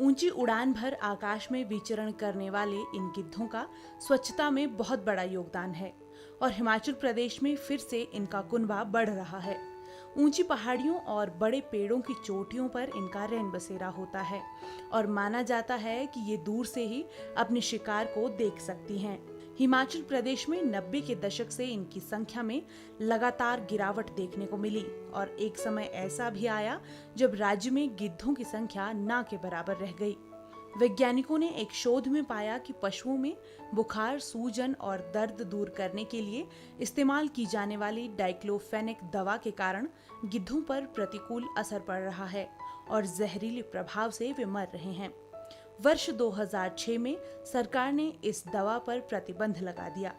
ऊंची उड़ान भर आकाश में विचरण करने वाले इन गिद्धों का स्वच्छता में बहुत बड़ा योगदान है और हिमाचल प्रदेश में फिर से इनका कुनबा बढ़ रहा है। ऊंची पहाड़ियों और बड़े पेड़ों की चोटियों पर इनका रैन बसेरा होता है और माना जाता है कि ये दूर से ही अपने शिकार को देख सकती हैं। हिमाचल प्रदेश में 90 के दशक से इनकी संख्या में लगातार गिरावट देखने को मिली और एक समय ऐसा भी आया जब राज्य में गिद्धों की संख्या ना के बराबर रह गई। वैज्ञानिकों ने एक शोध में पाया कि पशुओं में बुखार, सूजन और दर्द दूर करने के लिए इस्तेमाल की जाने वाली डाइक्लोफेनेक दवा के कारण गिद्धों पर प्रतिकूल असर पड़ रहा है और जहरीले प्रभाव से वे मर रहे हैं। वर्ष 2006 में सरकार ने इस दवा पर प्रतिबंध लगा दिया।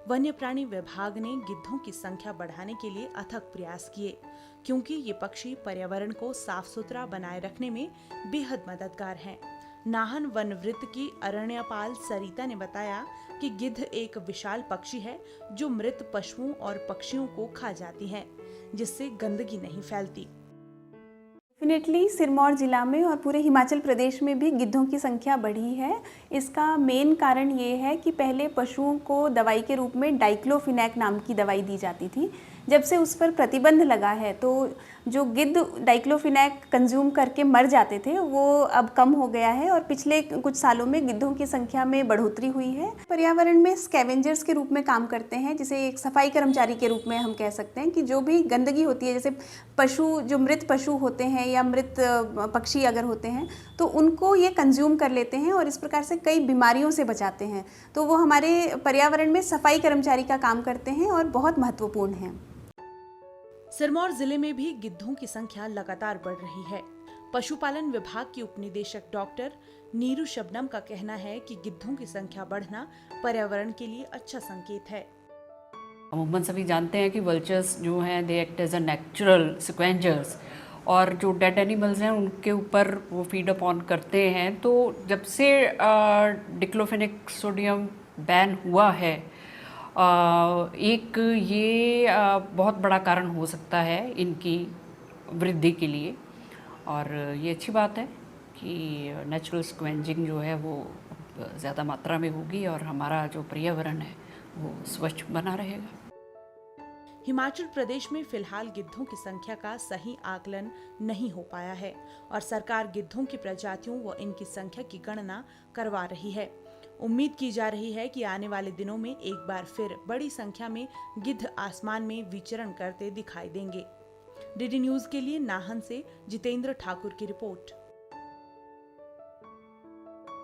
वन्य प्राणी विभाग ने गिद्धों की संख्या बढ़ाने के लिए अथक प्रयास किए क्योंकि ये पक्षी पर्यावरण को साफ सुथरा बनाए रखने में बेहद मददगार हैं। नाहन वन वृत्त की अरण्यपाल सरिता ने बताया कि गिद्ध एक विशाल पक्षी है जो मृत पशुओं और पक्षियों को खा जाती है, जिससे गंदगी नहीं फैलती। डेफिनेटली सिरमौर जिला में और पूरे हिमाचल प्रदेश में भी गिद्धों की संख्या बढ़ी है। इसका मेन कारण ये है कि पहले पशुओं को दवाई के रूप में डाइक्लोफिनेक नाम की दवाई दी जाती थी। जब से उस पर प्रतिबंध लगा है तो जो गिद्ध डाइक्लोफिनेक कंज्यूम करके मर जाते थे वो अब कम हो गया है और पिछले कुछ सालों में गिद्धों की संख्या में बढ़ोतरी हुई है। पर्यावरण में स्कैवेंजर्स के रूप में काम करते हैं, जिसे एक सफाई कर्मचारी के रूप में हम कह सकते हैं कि जो भी गंदगी होती है, जैसे पशु जो मृत पशु होते हैं या मृत पक्षी अगर होते हैं तो उनको ये कंज्यूम कर लेते हैं और इस प्रकार से कई बीमारियों से बचाते हैं। तो वो हमारे पर्यावरण में सफाई कर्मचारी का काम करते हैं और बहुत महत्वपूर्ण हैं। सिरमौर जिले में भी गिद्धों की संख्या लगातार बढ़ रही है। पशुपालन विभाग की उपनिदेशक डॉक्टर नीरू शबनम का कहना है कि गिद्धों की संख्या बढ़ना पर्यावरण के लिए अच्छा संकेत है। अमूमन सभी जानते हैं कि वल्चर्स जो हैं they act as a natural scavengers और जो डेड एनिमल्स हैं उनके ऊपर वो फीड अपॉन करते हैं। तो जब से डिक्लोफेनेक सोडियम बैन हुआ है, एक ये बहुत बड़ा कारण हो सकता है इनकी वृद्धि के लिए और ये अच्छी बात है कि नेचुरल स्क्वेंजिंग जो है वो ज़्यादा मात्रा में होगी और हमारा जो पर्यावरण है वो स्वच्छ बना रहेगा। हिमाचल प्रदेश में फिलहाल गिद्धों की संख्या का सही आकलन नहीं हो पाया है और सरकार गिद्धों की प्रजातियों व इनकी संख्या की गणना करवा रही है। उम्मीद की जा रही है कि आने वाले दिनों में एक बार फिर बड़ी संख्या में गिद्ध आसमान में विचरण करते दिखाई देंगे। डीडी न्यूज के लिए नाहन से जितेंद्र ठाकुर की रिपोर्ट।